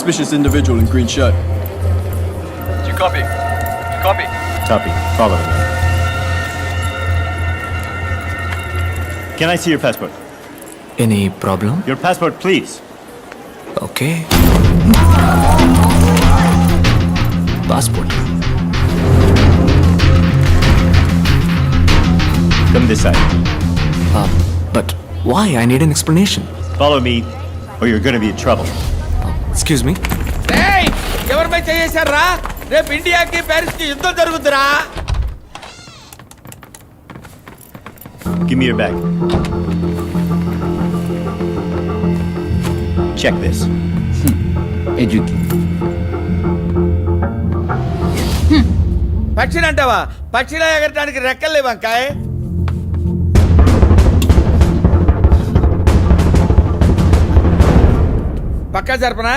suspicious individual in green shirt. Do you copy? Copy. Copy. Follow me. Can I see your passport? Any problem? Your passport, please. Okay. Passport. Come this side. But why? I need an explanation. Follow me, or you're going to be in trouble. Excuse me. ఏయ్ ఎవరిపై చేశారా? రేపు ఇండియాకి Paris కి యుద్ధం జరుగుతురా? Give me your bag. Check this. పక్షిని అంటావా? పక్షిలా ఎగరడానికి రెక్కలు లేవంకాయ్. పక్కా జరపనా?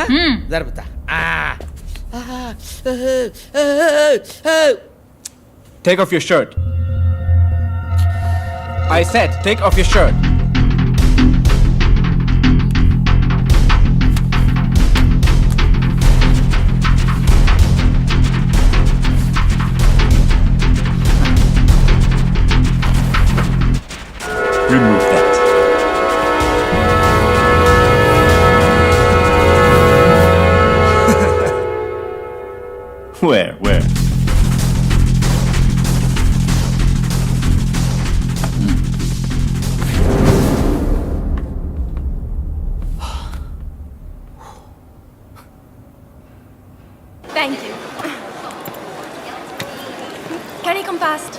జరుపుతా. Take off your shirt. I said, take off your shirt. Remove that. Where? Thank you. Can you come past?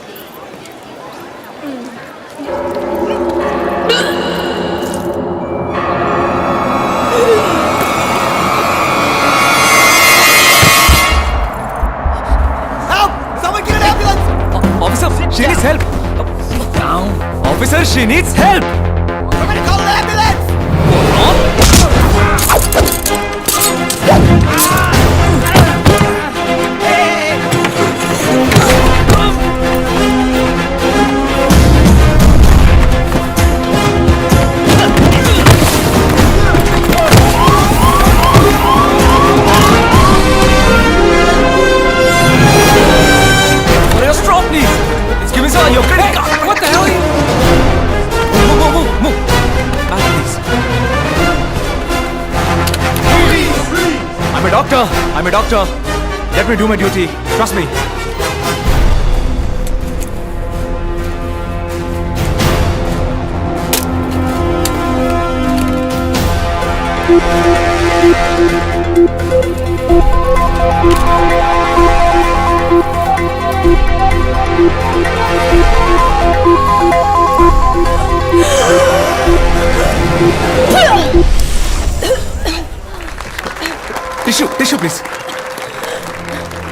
Officer, she needs help. Officer, she needs help. Somebody call an ambulance! Stop, please. Excuse me, sir. Your credit card. What the hell are you? Move. Back, please. I'm a doctor. Let me do my duty. Trust me. Tissue, please.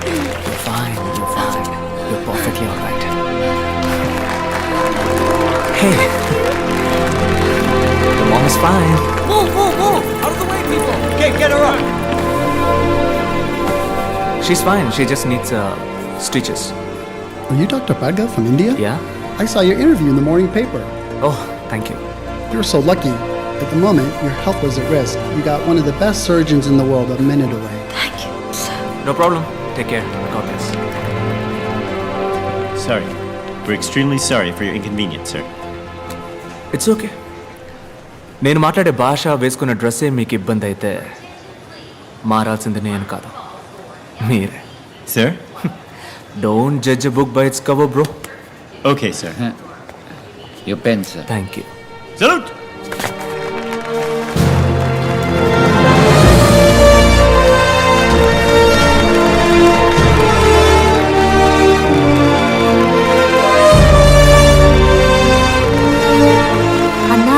You're fine. You're perfectly all right. Hey. Your mom is fine. Move! Out of the way, people! Get her up! She's fine. She just needs stitches. Are you Dr. Padga from India? Yeah? I saw your interview in the morning paper. Oh, thank you. You're so lucky. At the moment, your health was at risk. You got one of the best surgeons in the world a minute away. Thank you, sir. No problem. Take care. God bless. Sorry. We're extremely sorry for your inconvenience, sir. It's okay. నేను మాట్లాడే భాష వేసుకున్న డ్రెస్సే మీకు ఇబ్బంది అయితే మారాల్సింది నేను కాదు, మీరే. Sir? Don't judge a book by its cover, bro. Okay, sir. Your pen, sir. Thank you. Salute! అన్నా,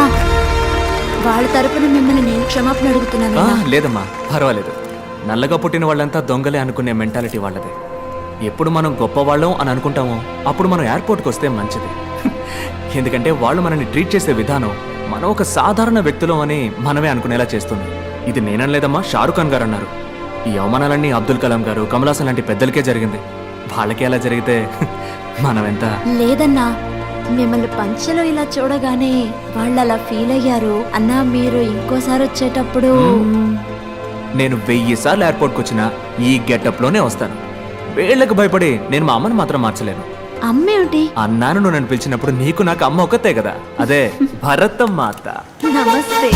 వాళ్ళ తరపున మిమ్మల్ని నేను క్షమాపణ అడుగుతున్నాను. లేదమ్మా, పర్వాలేదు. నల్లగా పుట్టిన వాళ్ళంతా దొంగలే అనుకునే మెంటాలిటీ వాళ్ళదే. ఎప్పుడు మనం గొప్పవాళ్ళం అని అనుకుంటామో అప్పుడు మనం ఎయిర్పోర్ట్కి వస్తే మంచిది. ఎందుకంటే వాళ్ళు మనల్ని ట్రీట్ చేసే విధానం మనం ఒక సాధారణ వ్యక్తులం అని మనమే అనుకునేలా చేస్తుంది. ఇది నేననలేదమ్మా, షారుఖ్ ఖాన్ గారు అన్నారు. ఈ అవమానాలన్నీ అబ్దుల్ కలాం గారు, కమల్ హాసన్ లాంటి పెద్దలకే జరిగింది. వాళ్ళకి అలా జరిగితే మనం ఎంత. లేదన్నా, మిమ్మల్ని పంచలో ఇలా చూడగానే వాళ్ళు అలా ఫీల్ అయ్యారు. అన్నా, మీరు ఇంకోసారి వచ్చేటప్పుడు నేను 1000 సార్లు ఎయిర్పోర్ట్కి వచ్చినా ఈ గెటప్లోనే వస్తాను. వీళ్ళకి భయపడి నేను మా అమ్మని మాత్రం మార్చలేను. అమ్మేమిటి? అన్నాను నువ్వు నన్ను పిలిచినప్పుడు నీకు నాకు అమ్మ ఒక్కతే కదా, అదే భరతమ్మ అత్త. నమస్తే.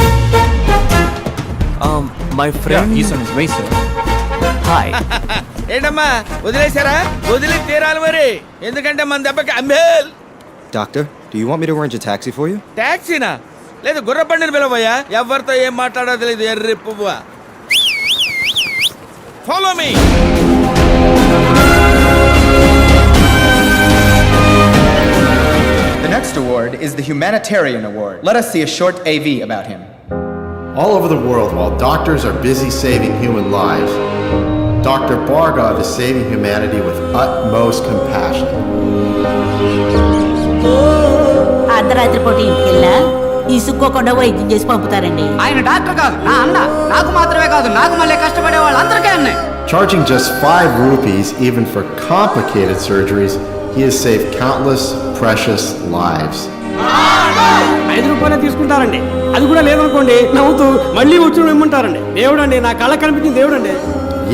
My friend He's on his way, sir. Hi. ఏంటమ్మా వదిలేశారా? వదిలి తీరాలి మరి, ఎందుకంటే మన దెబ్బకి అంబేల్. Doctor, do you want me to arrange a taxi for you? టాక్సీనా? లేదు గుర్రబండిని పిలవయ్యా. ఎవరితో ఏం మాట్లాడో తెలియదు ఎర్రి పువ్వా. Follow me. The next award is the Humanitarian Award. Let us see a short AV about him. All over the world, while doctors are busy saving human lives, Dr. Bhargav is saving humanity with utmost compassion. అర్ధరాత్రి పూట ఇంటికి వెళ్ళా ఇసుక్కోకుండా వైద్యం చేసి పంపుతారండి. ఆయన doctor కాదు, నా అన్న. నాకు మాత్రమే కాదు, నాకు మళ్ళీ కష్టపడే వాళ్ళందరికీ అన్నీ. Charging just 5 rupees even for complicated surgeries, he has saved countless precious lives. 5 రూపాయలే తీసుకుంటారండి, అది కూడా లేదనుకోండి నవ్వుతూ మళ్ళీ వచ్చి ఇమ్మంటారండి. దేవుడండి, నా కళ్ళ కనిపించిన దేవుడండి.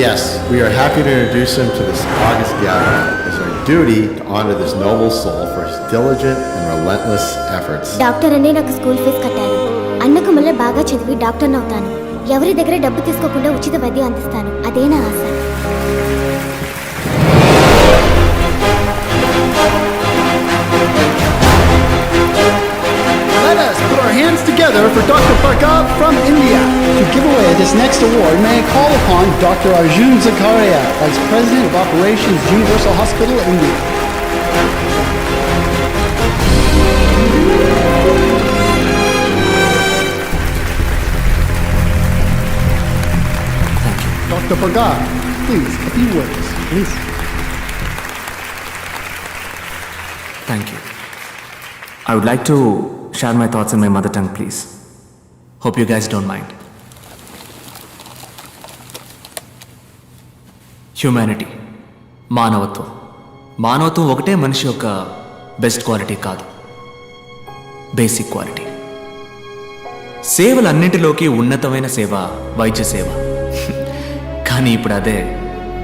Yes, we are happy to introduce him to this August gathering. It's our duty to honor this noble soul for his diligent and relentless efforts. Doctor అండి, నాకు స్కూల్ ఫీజు కట్టాను. అన్నకు మళ్ళీ బాగా చదివి డాక్టర్ని అవుతాను. ఎవరి దగ్గర డబ్బు తీసుకోకుండా ఉచిత వైద్యం అందిస్తాను. అదే నా ఆశ. Let us put our hands together for Dr. Bhargav from India. To give away this next award, may I call upon Dr. Arjun Zakaria, Vice President of Operations, Universal Hospital, India. Dr. Bhargav, please, a few words, please. Thank you. I would like to share my thoughts in my mother tongue, please. Hope you guys don't mind. Humanity, మానవత్వం. మానవత్వం ఒకటే మనిషి యొక్క best quality కాదు, basic quality. సేవలన్నింటిలోకి ఉన్నతమైన సేవ వైద్య సేవ. కానీ ఇప్పుడు అదే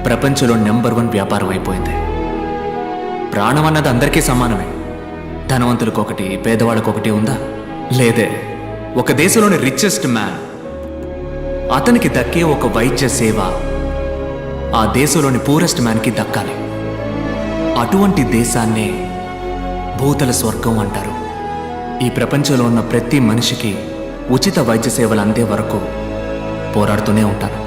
ప్రపంచంలో నెంబర్ 1 వ్యాపారం అయిపోయింది. ప్రాణం అన్నది అందరికీ సమానమే. ధనవంతులకు ఒకటి, పేదవాళ్ళకు ఒకటి ఉందా? లేదే. ఒక దేశంలోని రిచెస్ట్ మ్యాన్, అతనికి దక్కే ఒక వైద్య సేవ ఆ దేశంలోని పూరెస్ట్ మ్యాన్కి దక్కాలి. అటువంటి దేశాన్నే భూతల స్వర్గం అంటారు. ఈ ప్రపంచంలో ఉన్న ప్రతి మనిషికి ఉచిత వైద్య సేవలు అందే వరకు పోరాడుతూనే ఉంటాను.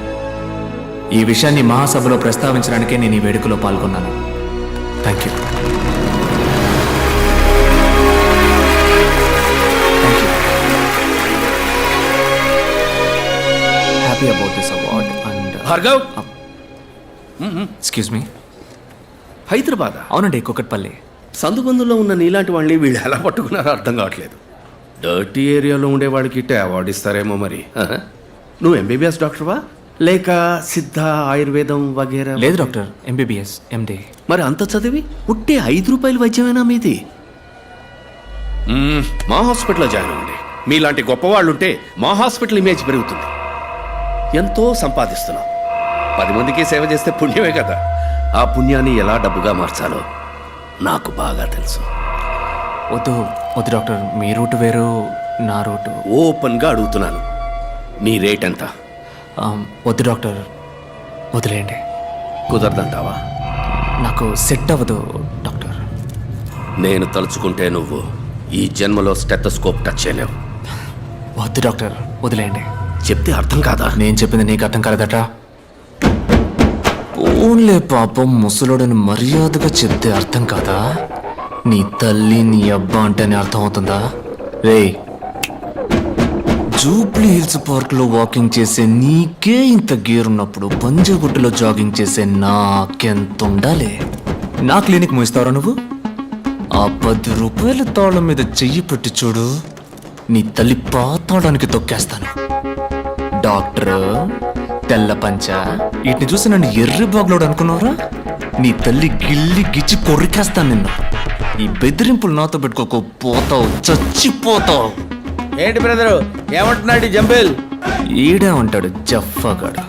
ఈ విషయాన్ని మహాసభలో ప్రస్తావించడానికే నేను ఈ వేడుకలో పాల్గొన్నాను. Thank you. Happy about this award and Bhargav. Excuse me. Hyderabad? అవునండి, కుకట్పల్లి. సందుబందులో ఉన్న నీలాంటి వాళ్ళని వీళ్ళు ఎలా పట్టుకున్నారో అర్థం కావట్లేదు. డర్టీ ఏరియాలో ఉండేవాడికి ఇట్టే అవార్డు ఇస్తారేమో మరి. నువ్వు ఎంబీబీఎస్ డాక్టర్వా లేక సిద్ధ ఆయుర్వేదం వగేరా? లేదు డాక్టర్, ఎంబీబీఎస్ ఎండి. మరి అంత చదివి ఉట్టే 5 రూపాయల వైద్యమేనా మీది? మా హాస్పిటల్లో జాయిన్ అవ్వండి. మీలాంటి గొప్పవాళ్ళు ఉంటే మా హాస్పిటల్ ఇమేజ్ పెరుగుతుంది. ఎంతో సంపాదిస్తున్నాం. 10 మందికి సేవ చేస్తే పుణ్యమే కదా. ఆ పుణ్యాన్ని ఎలా డబ్బుగా మార్చాలో నాకు బాగా తెలుసు. వద్దు వద్దు డాక్టర్, మీ రూట్ వేరు, నా రూటు. ఓపెన్గా అడుగుతున్నాను, మీ రేట్ ఎంత? వద్దు డాక్టర్, వదిలేయండి. కుదరదంటావా? నాకు సెట్ అవ్వదు డాక్టర్. నేను తలుచుకుంటే నువ్వు ఈ జన్మలో స్టెథోస్కోప్ టచ్ చేయలేవు. వద్దు డాక్టర్, వదిలేయండి. చెప్తే అర్థం కాదా? నేను చెప్పింది నీకు అర్థం కాలేదట. ఓన్లే పాపం, ముసలోడని మర్యాదగా చెప్తే అర్థం కాదా? నీ తల్లి నీ అబ్బా అంటేనే అర్థం అవుతుందా? రే, జూబ్లీ హిల్స్ పార్క్ లో వాకింగ్ చేసే నీకే ఇంత గేర్ ఉన్నప్పుడు పంజాగుట్టలో జాగింగ్ చేసే నాకెంత ఉండాలి? నా క్లినిక్ మూయిస్తావరా నువ్వు? ఆ 10 రూపాయల తాళం మీద చెయ్యి పెట్టి చూడు, నీ తల్లి పాతాడానికి తొక్కేస్తాను. డాక్టర్, తెల్ల పంచ, వీటిని చూసి నన్ను ఎర్రి బాగులోడు అనుకున్నారా? నీ తల్లి గిల్లి గిచ్చి కొరికేస్తాను నిన్ను. ఈ బెదిరింపులు నాతో పెట్టుకోకు, పోతావు, చచ్చిపోతావు. ఏంటి బ్రదరు ఏమంటున్నాడు జంబేల్? ఈడే ఉంటాడు జఫాగాడు.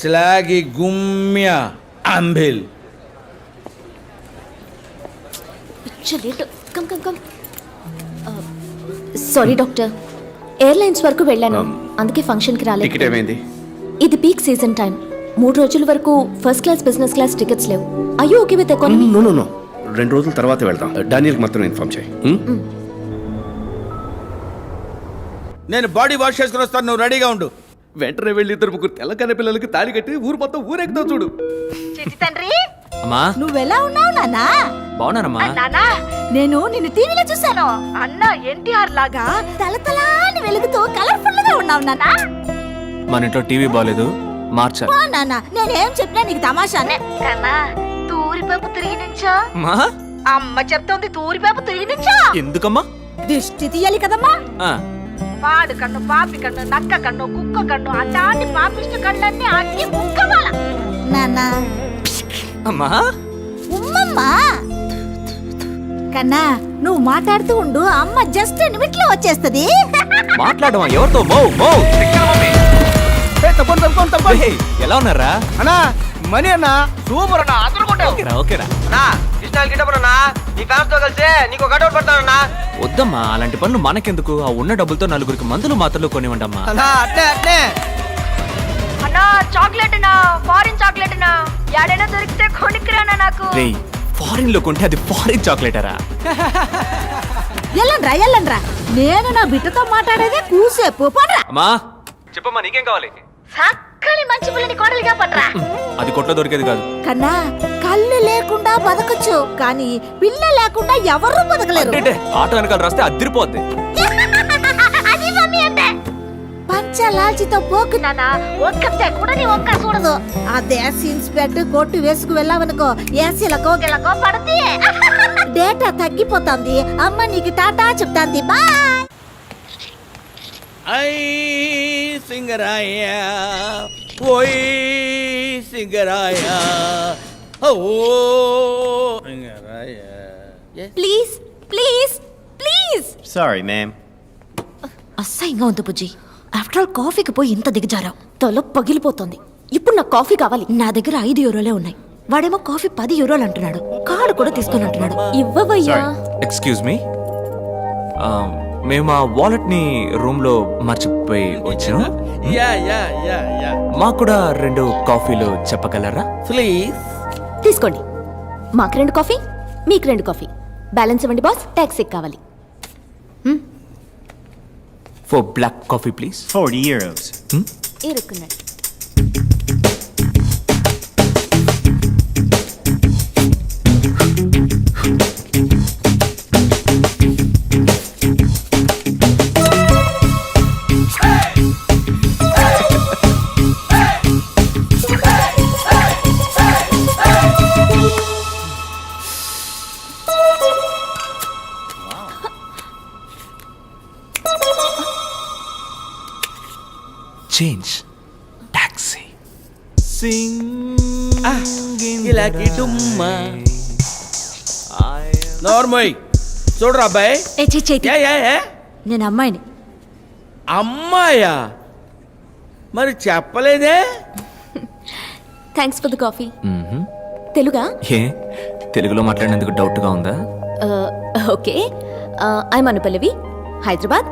స్లాగి గుమ్య అంబిల్. Come come come. Sorry doctor, airlines వరకు వెళ్ళాను, అందుకే ఫంక్షన్కి టికెట్ రాలేదు. ఏమైంది? ఇది పీక్ సీజన్ టైం. 3 రోజుల వరకు first class business class tickets లేవు. అయ్యో ఓకే విత్ ఎకానమీ? నో 2 రోజుల తర్వాత వెళ్దాం. డానియల్కి మాత్రం ఇన్ఫార్మ్ చేయి. నేను బాడీ వాష్ చేసుకుని వస్తాను, నువ్వు రెడీగా ఉండు. వెంటనే వెళ్ళి 2 తెల్లకన్న పిల్లలకి తాళి కట్టి ఊరు మొత్తం ఊరేగుతావు చూడు. చిట్టి తండ్రి, అమ్మా నువ్వెలా ఉన్నావు నాన్నా? బాగున్నానమ్మా. నానా, నేను నిన్ను టీవీలో చూశాను. అన్న ఎన్టీఆర్ లాగా తలతలాని వెలుగుతూ కలర్ఫుల్ గా ఉన్నావు నానా. మన ఇంట్లో టీవీ బాగాలేదు, మార్చాలి. నాన్న, నేనేం చెప్పినా నీకు తమాషానే కన్నా. తూరిపేపు తిరిగి నుంచో. మా అమ్మ చెప్తోంది, తూరిపేపు తిరిగి నుంచో. ఎందుకమ్మా? దిష్టి తీయాలి కదమ్మా. ఆ, పాడు కన్ను, పాపి కన్ను, నక్క కన్ను, కుక్క కన్ను, అట్లాంటి పాపిష్టి కళ్ళన్నీ అన్ని ముక్కవాల. నాన్న అమ్మా ఉమ్మమ్మా. కన్నా, నువ్వు మాట్లాడుతూ ఉండు, అమ్మ జస్ట్ నిమిట్లో వచ్చేస్తది. మాట్లాడమా? ఎవరితో? ఏయ్, ఎలా ఉన్నారా? అన్నా మనీ అన్న సూపర్ అన్న, ఓకేరా ఓకేరా. నీ ఫ్యాన్స్ తో కలిసి నీకు ఒక అవుట్ పడతానన్నా. వద్దమ్మా, అలాంటి పనులు మనకెందుకు? ఆ ఉన్న డబ్బులతో 4 మందులు మాత్రలు కొనివ్వండమ్మా. అట్నే అన్నా చాక్లెట్ నా, ఫారిన్ చాక్లెట్ నా, యాడైనా దొరికితే కొనుక్కురానా నాకు. రేయ్, ఫారిన్ లో కొంటే అది ఫారిన్ చాక్లెటరా? ఎల్లండ్రా, నేను నా బిడ్డతో మాట్లాడేదే కూసేపు పడరా. అమ్మా చెప్పమ్మా, నీకేం కావాలి? సక్కలి మంచి పిల్లని కోడలిగా పడరా. అది కొట్లో దొరికేది కాదు. కన్నా, కళ్ళు లేకుండా బతకచ్చు, కానీ పిల్ల లేకుండా ఎవరు బతకలేరు. అంటే ఆటో వెనకాల రాస్తే అదిరిపోద్ది. అది మమ్మీ అంటే పంచలాల్చితో పోకు నానా, ఒక్కతే కూడా నీ ఒక్క చూడదు. అదే సీన్స్ పెట్టి కొట్టు వేసుకు వెళ్ళావనుకో, ఏసీలకో గిలకో పడతి. డేటా తగ్గిపోతుంది. అమ్మ నీకు టాటా చెప్తాంది, బాయ్. ఐ సింగరాయ ఓయ్ సింగరాయ ఓ Singaraya. Please please please. Sorry, ma'am. అసహ్యంగా ఉంది బుజ్జి. ఆఫ్టర్ ఆల్ కాఫీకి పోయి ఇంత దిగజారావు, తల పగిలిపోతుంది. ఇప్పుడు నాకు కాఫీ కావాలి. నా దగ్గర 5 యూరోలే ఉన్నాయి. వాడేమో కాఫీ 10 యూరోలు అంటున్నాడు. కార్డు కూడా తీసుకొని అంటున్నాడు. ఇవ్వవయ్యా. ఎక్స్క్యూజ్ మీ, మేము ఆ వాలెట్ ని రూమ్ లో మర్చిపోయి వచ్చాం. యా మాకు కూడా 2 కాఫీలు చెప్పగలరా? ప్లీజ్. తీసుకోండి. మాకు 2 కాఫీ, మీకు 2 కాఫీ. బ్యాలెన్స్ ఇవ్వండి బాస్, ట్యాక్సీకి కావాలి. For black coffee please. 40 euros. ఇరుక్కున్నాడు. Change taxi. ఇలాకి డుమ్మా నోర్మోయ్ చూడరా అబ్బాయి. నేను అమ్మాయిని. అమ్మాయా? మరి చెప్పలేదే. Thanks for the coffee. తెలుగా? ఏ తెలుగులో మాట్లాడినందుకు డౌట్ గా ఉందా? Okay. I'm Anupallavi, Hyderabad.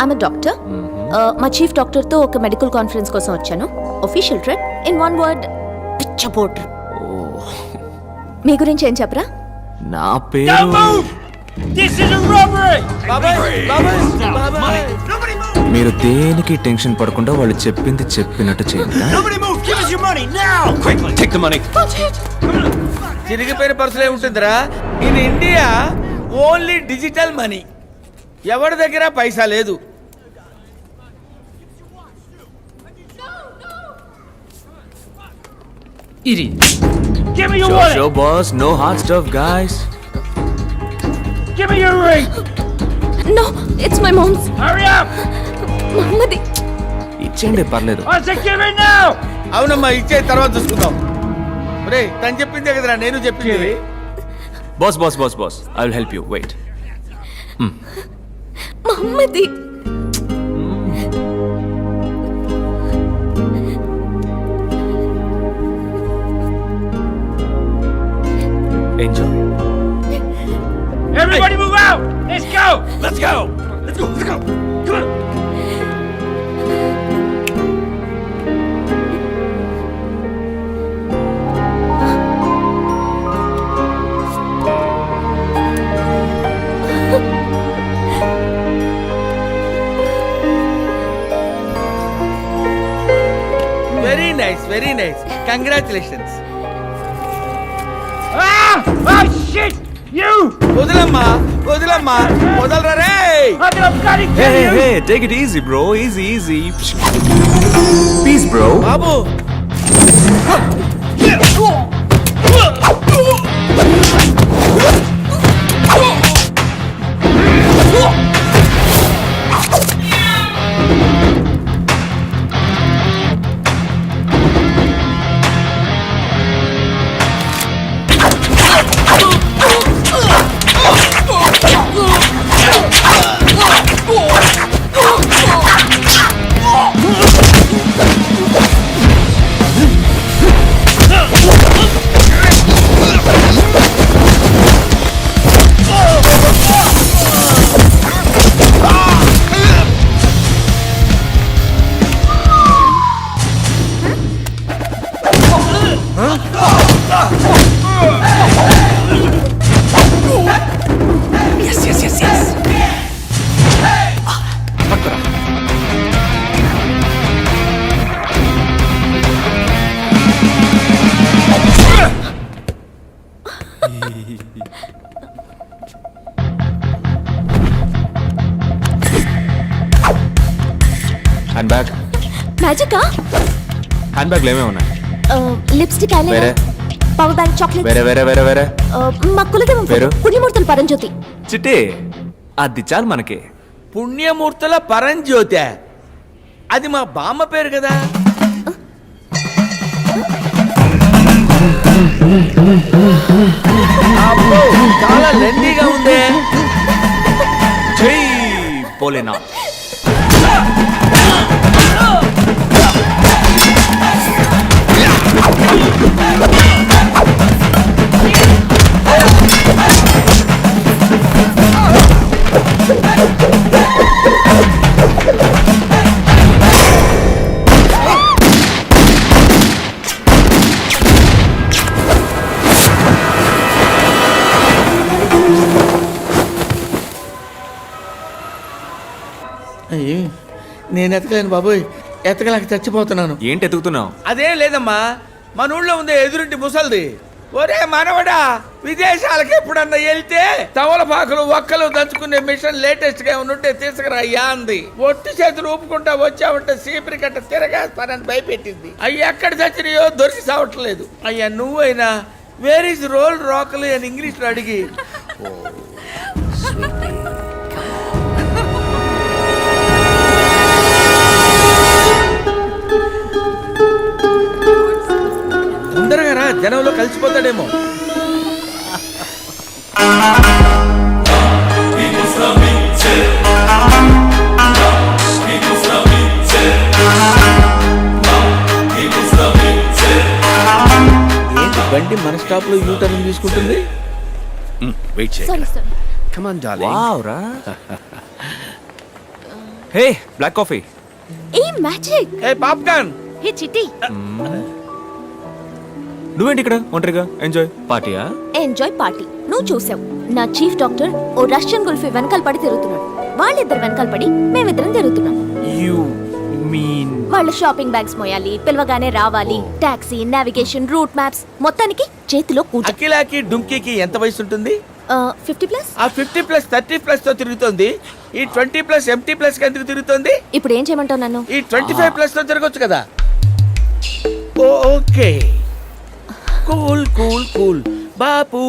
I'm a doctor. మా చీఫ్ డాక్టర్తో ఒక మెడికల్ కాన్ఫరెన్స్ కోసం వచ్చాను. Official trip. ఇన్ 1 word, పిచ్చపోటు. మీ గురించి ఏం చెప్పరా? నా పేరు. మీరు దేనికి టెన్షన్ పడకుండా వాళ్ళు చెప్పింది చెప్పినట్టు చేయండి. చిరిగిపోయిన పర్సులే ఉంటుందిరా. In India only digital money. ఎవరి దగ్గర పైసా లేదు. Show boss, no hard stuff guys. Give me your ring. No, it's my mom's. Hurry up. మమ్మది. ఇచ్చేయండి పర్లేదు. I said give it now. అవునమ్మా, ఇచ్చే తర్వాత చూసుకుందాం. ఒరే తను చెప్పిందే కదరా నేను చెప్పింది. Boss boss boss boss, I will help you. Wait. మమ్మది. Let's go. Let's go. Let's go. Come on. Very nice congratulations వదలమ్మా వదలరా రే Hey, take it easy, bro. Easy. Peace, bro. బాబు హ్యాండ్ బ్యాగ్ మ్యాజికా? హ్యాండ్ బ్యాగ్లు ఏమేమి ఉన్నాయి? Lipstick, వేరే ఐలైనర్, పవర్ బ్యాంక్, చాక్లెట్. వేరే మా కులదేవం పేరు? పుణ్యమూర్తుల పరంజ్యోతి. చిట్టి అది చాలు మనకి. పుణ్యమూర్తుల పరంజ్యోతి, అది మా బామ్మ పేరు కదా. అబ్బో, చాలా లెండీగా ఉందే. జై భోలేనాథ్. నేను ఎతకలేను బాబోయ్, ఎతకలేక చచ్చిపోతున్నాను. ఏంటి ఎతుకుతున్నావు? అదేం లేదమ్మా, మన ఊళ్ళో ఉంది ఎదురింటి ముసల్ది. ఒరే మనవడా, విదేశాలకు ఎప్పుడన్నా వెళ్తే తవలపాకులు ఒక్కలు దంచుకునే మిషన్ లేటెస్ట్ గా ఉంటే తీసుకురా అయ్యా అంది. ఒట్టి చేతులు ఊపుకుంటా వచ్చావంటే సీపరి కట్ట తిరగేస్తానని భయపెట్టింది. అయ్యి ఎక్కడ చచ్చినాయో దొరికి సావట్లేదు. అయ్యా నువ్వైనా వేర్ ఇస్ రోల్ రాకలు అని ఇంగ్లీష్ లో అడిగి తొందరగా రా, జనంలో కలిసిపోతాడేమో. ఏంటి బండి మన స్టాప్ లో యూటర్న్ తీసుకుంటుంది? వెయిట్ చేయి. Sorry sir. Come on darling. Wow రా. హే, బ్లాక్ కాఫీ. ఏ మ్యాజిక్. ఏ పాప్కార్న్. హే చిట్టి. నువ్వేంటి ఇక్కడ ఒంటరిగా? ఎంజాయ్ పార్టీయా? ఎంజాయ్ పార్టీ నువ్వు చూసావు. నా చీఫ్ డాక్టర్ ఓ రష్యన్ గుల్ఫీ వెనకాల పడి తిరుగుతున్నాడు. వాళ్ళిద్దరు వెనకాల పడి మేమిద్దరం తిరుగుతున్నాం. యు మీన్ వాళ్ళ షాపింగ్ బ్యాగ్స్ మోయాలి, పిలవగానే రావాలి, టాక్సీ, నావిగేషన్, రూట్ మ్యాప్స్, మొత్తానికి చేతిలో కూట. అఖిలాకి డుంకీకి ఎంత వయసు ఉంటుంది? 50+. ఆ 50+, 30+ తో తిరుగుతోంది. ఈ 20+ MT+ ఎందుకు తిరుగుతోంది? ఇప్పుడు ఏం చేయమంటావు నన్ను? ఈ 25+ తో తిరగొచ్చు కదా. Okay, cool cool cool. Bapu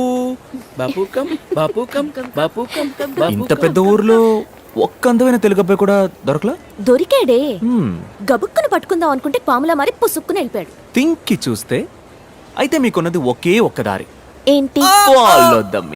Bapu come, Bapu come, Bapu come, Bapu ఇంత పెద్ద ఊర్లో ఒక్క అందమైన తెలుగు అబ్బాయి కూడా దొరకలా? దొరికాడే. గబుక్కును పట్టుకుందాం అనుకుంటే పాములా మారి పుసుక్కుని వెళ్ళిపోయాడు. తింకి చూస్తే అయితే మీకున్నది ఒకే ఒక్క దారి. ఏంటి? Follow the